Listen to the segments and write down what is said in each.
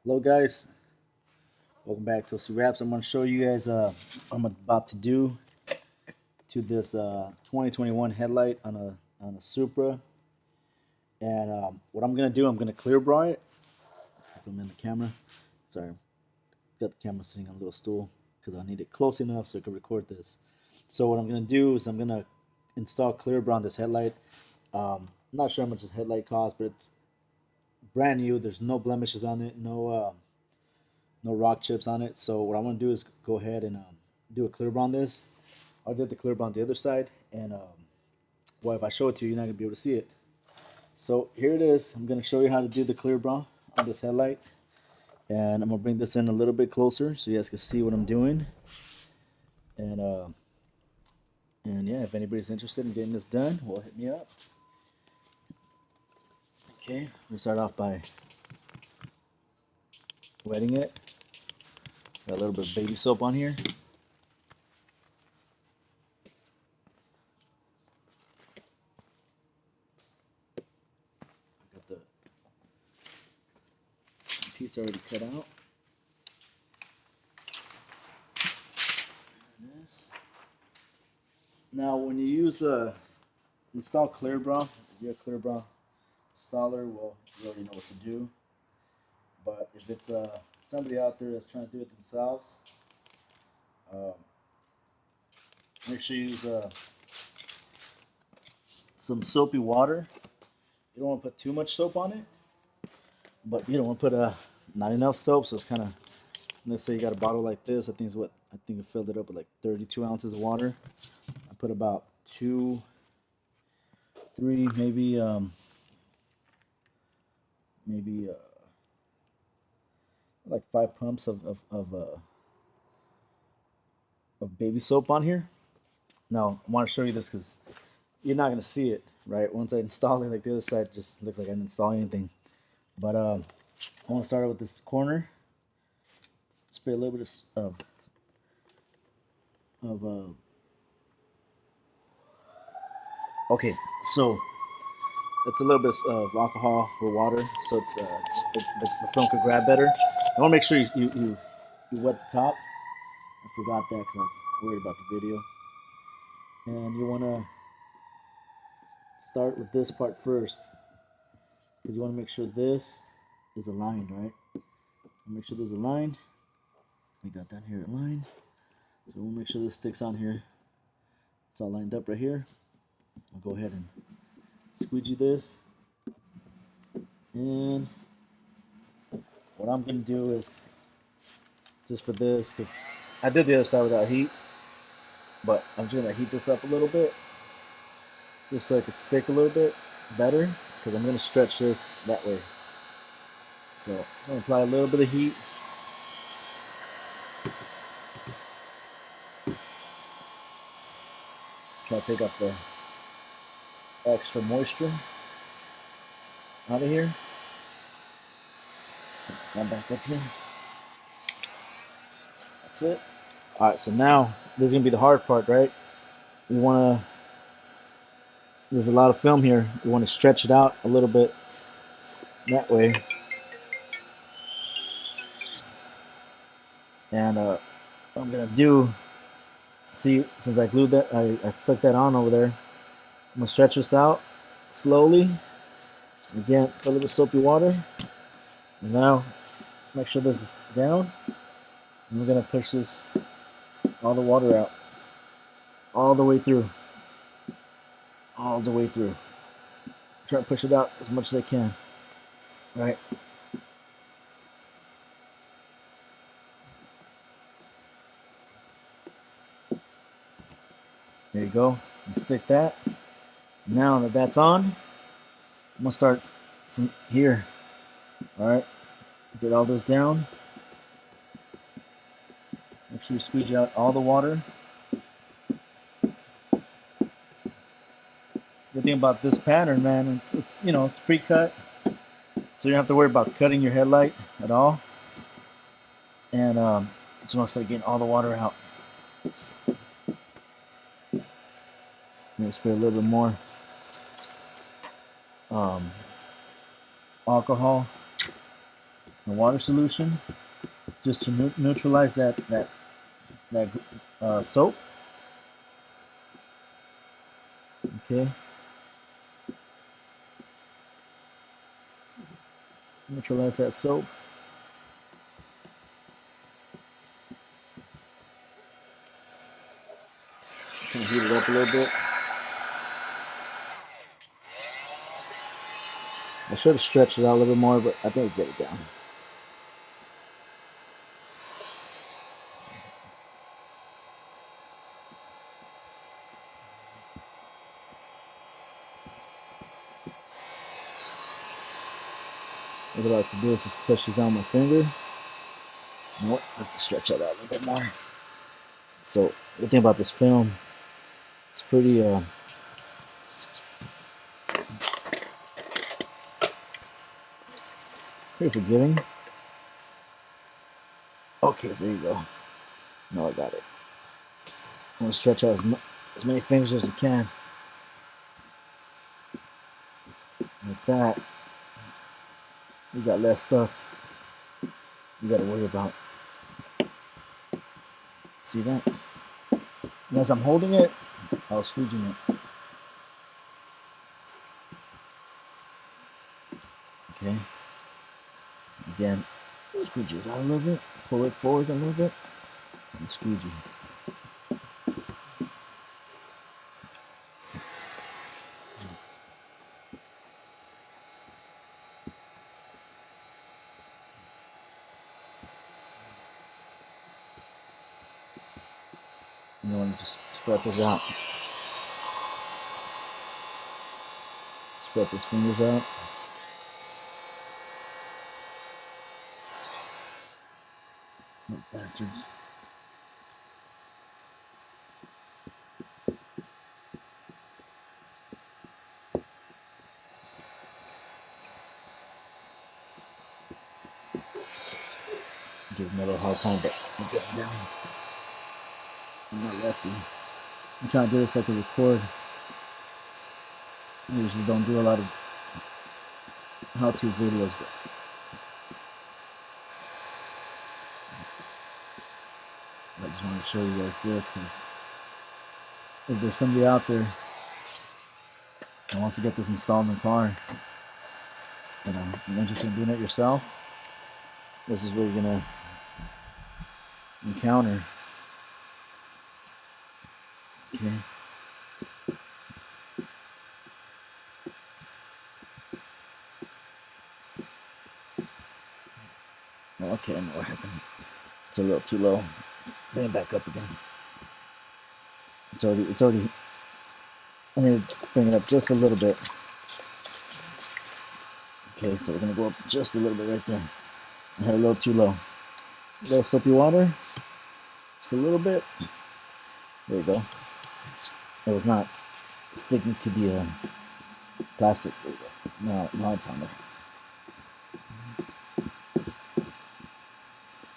Hello guys, welcome back to OC Wraps. I'm going to show you guys what I'm about to do to this 2021 headlight on a Supra. And what I'm going to do, I'm going to clear bra it. If I'm in the camera, sorry, got the camera sitting on a little stool because I need it close enough so I can record this. So what I'm going to do is I'm going to install clear bra on this headlight. I'm not sure how much this headlight costs, but it's brand new. There's no blemishes on it, no rock chips on it. So what I want to do is go ahead and do a clear bra on this. I did the clear bra on the other side, and well, if I show it to you, you're not gonna be able to see it. So here it is. I'm gonna show you how to do the clear bra on this headlight, and I'm gonna bring this in a little bit closer so you guys can see what I'm doing. And and yeah, if anybody's interested in getting this done, well, hit me up. Okay, we start off by wetting it. Got a little bit of baby soap on here. Got the piece already cut out. This. Now, when you use install clear bra, if you're a clear bra installer, well, you already know what to do. But if it's somebody out there that's trying to do it themselves, um, make sure you use some soapy water. You don't want to put too much soap on it, but you don't want to put not enough soap. So it's kind of, let's say you got a bottle like this. I think is what I think I filled it up with like 32 ounces of water. I put about 2, 3, maybe like 5 pumps of baby soap on here. Now I want to show you this because you're not gonna see it, right? Once I install it, like the other side just looks like I didn't install anything. But I want to start out with this corner. Spray a little bit of okay, so it's a little bit of alcohol with water, so it's the film could grab better. I want to make sure you wet the top. I forgot that because I was worried about the video. And you want to start with this part first because you want to make sure this is aligned, right? Make sure there's a line. We got that here aligned. So we'll make sure this sticks on here. It's all lined up right here. I'll go ahead and squeegee this. And what I'm going to do is, just for this, because I did the other side without heat, but I'm just going to heat this up a little bit, just so it could stick a little bit better, because I'm going to stretch this that way. So I'm going to apply a little bit of heat. Try to take off the extra moisture out of here. Come back up here. That's it. Alright, so now this is going to be the hard part, right? We want to, there's a lot of film here. We want to stretch it out a little bit that way. And what I'm going to do, see, since I glued that, I stuck that on over there. I'm going to stretch this out slowly. Again, a little bit of soapy water. And now, make sure this is down. And we're going to push this, all the water out. All the way through. All the way through. Try to push it out as much as I can. Right? There you go. And stick that. Now that that's on, I'm going to start from here. Alright? Get all this down. Make sure you squeeze out all the water. Good thing about this pattern, man, it's you know, it's pre-cut, so you don't have to worry about cutting your headlight at all. And just want to start getting all the water out. Let's spray a little bit more alcohol. the water solution just to neutralize that soap. Okay, neutralize that soap. Kind of heat it up a little bit. I should have stretched it out a little bit more, but I think I get it down. What I like to do is just push this on my finger. You know what? I have to stretch that out a little bit more. So the thing about this film, it's pretty forgiving. Okay, there you go. Now I got it. I'm gonna stretch out as many fingers as I can. Like that, you got less stuff you gotta worry about. See that? And as I'm holding it, I was squeeging it. Okay. Again, squeegee it out a little bit, pull it forward a little bit, and squeegee. And you want to just spread this out. Spread those fingers out. Oh, bastards. Give him a little hard time, but I'm getting down. I'm not lefty. I'm trying to do this like a record. I usually don't do a lot of how-to videos, but I just wanted to show you guys this because if there's somebody out there that wants to get this installed in the car, and you're interested in doing it yourself, this is what you're gonna encounter. Okay. Okay, I know what happened. It's a little too low. Let's bring it back up again. It's already. I need to bring it up just a little bit. Okay, so we're gonna go up just a little bit right there. I had a little too low. A little soapy water. Just a little bit. There you go. It was not sticking to the plastic. There you go. Now it's on there.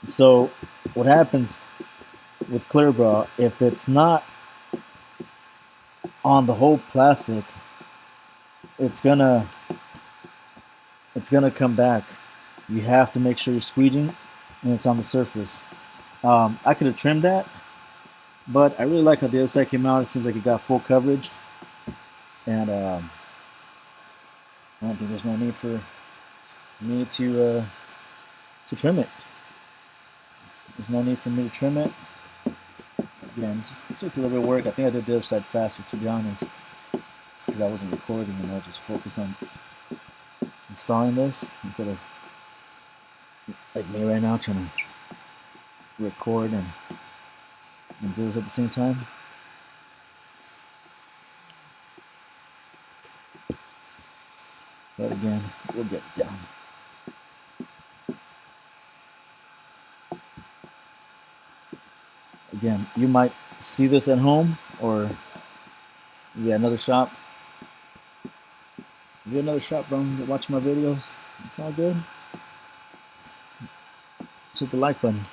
So what happens with clear bra, if it's not on the whole plastic, it's gonna come back. You have to make sure you're squeegeeing and it's on the surface. I could have trimmed that, but I really like how the other side came out. It seems like it got full coverage, and I don't think there's no need for me to trim it. There's no need for me to trim it. Again, it took a little bit of work. I think I did the other side faster, to be honest, because I wasn't recording and I just focused on installing this instead of like me right now trying to record and do this at the same time. But again, we'll get it down. Again, you might see this at home or another shop. If you're another shop, bro, you're watching my videos, it's all good. Hit the like button.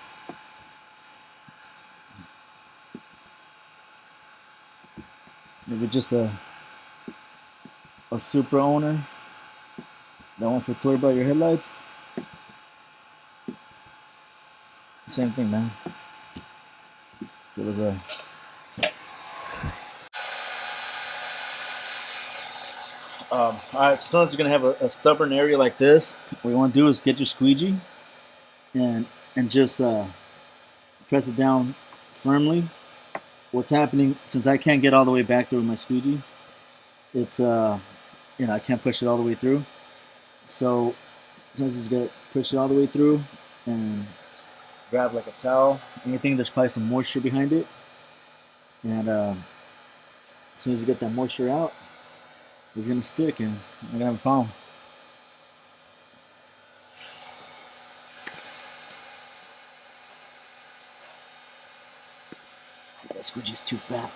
Maybe just a Supra owner that wants to clear about your headlights. Same thing, man. It was a. Alright, so sometimes you're gonna have a stubborn area like this. What you want to do is get your squeegee and just press it down firmly. What's happening, since I can't get all the way back there with my squeegee, it's I can't push it all the way through. So sometimes you gotta push it all the way through and grab like a towel, anything there's probably some moisture behind it, and as soon as you get that moisture out, it's gonna stick and you're gonna have a problem. That squeegee's too fat.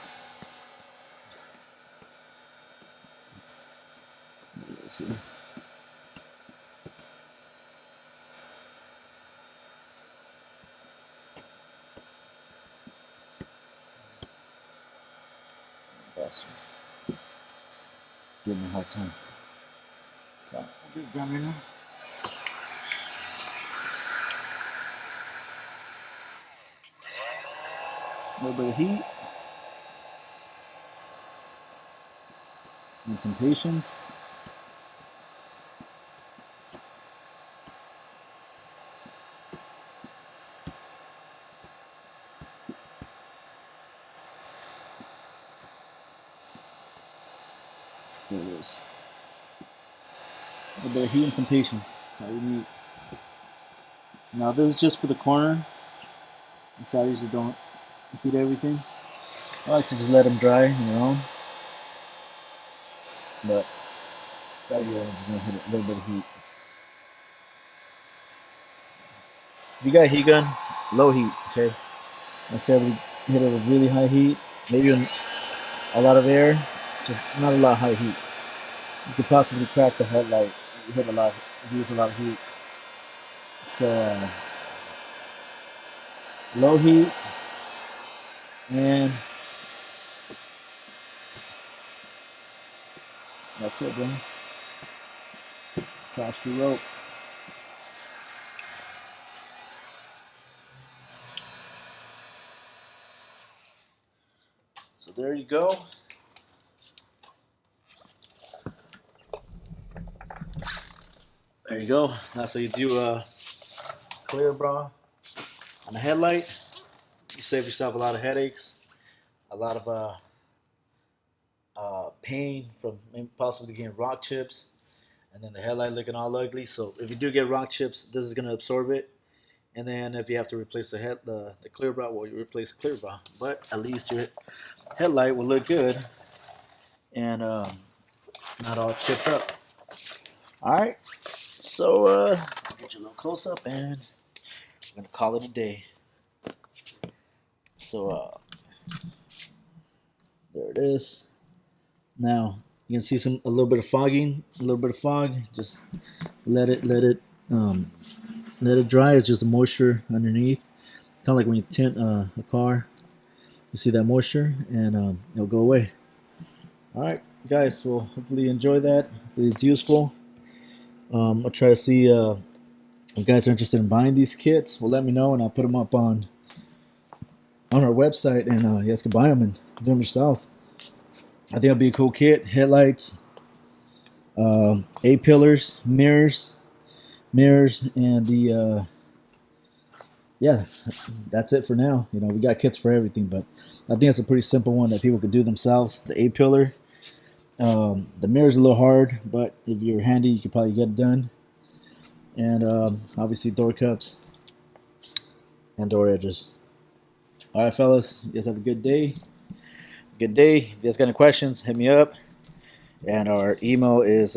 Let's see. Bastard. Giving me a hard time. So I'll get it done right now. A little bit of heat and some patience. There it is. A little bit of heat and some patience. That's all you need. Now this is just for the corner. So I usually don't heat everything. I like to just let them dry on their own. But right here, I'm just gonna hit a little bit of heat. If you got a heat gun, low heat, okay? I said we hit it with really high heat, maybe a lot of air, just not a lot of high heat. You could possibly crack the headlight. You hit a lot, use a lot of heat. So low heat, and that's it, bro. That's all she wrote. So there you go. There you go. That's how you do a clear bra on the headlight. You save yourself a lot of headaches, a lot of pain from maybe possibly getting rock chips, and then the headlight looking all ugly. So if you do get rock chips, this is gonna absorb it. And then if you have to replace the clear bra, well, you replace the clear bra. But at least your headlight will look good and not all chipped up. All right. So I'll get you a little close up, and we're gonna call it a day. So there it is. Now you can see a little bit of fogging, a little bit of fog. Just let it dry. It's just the moisture underneath, kind of like when you tint a car. You see that moisture, and it'll go away. All right, guys. Well, hopefully you enjoy that. Hopefully it's useful. I'll try to see if you guys are interested in buying these kits. Well, let me know, and I'll put them up on our website, and you guys can buy them and do them yourself. I think it'll be a cool kit. Headlights, A-pillars, mirrors, and the yeah, that's it for now. You know, we got kits for everything, but I think it's a pretty simple one that people could do themselves. The A-pillar, the mirror's a little hard, but if you're handy, you could probably get it done. And obviously door cups and door edges. All right, fellas, you guys have a good day. Good day. If you guys got any questions, hit me up. And our email is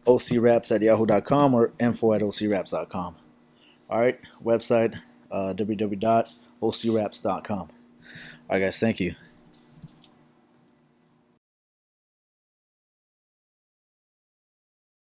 ocraps@yahoo.com or info@ocraps.com. All right, website www.ocraps.com. All right, guys, thank you.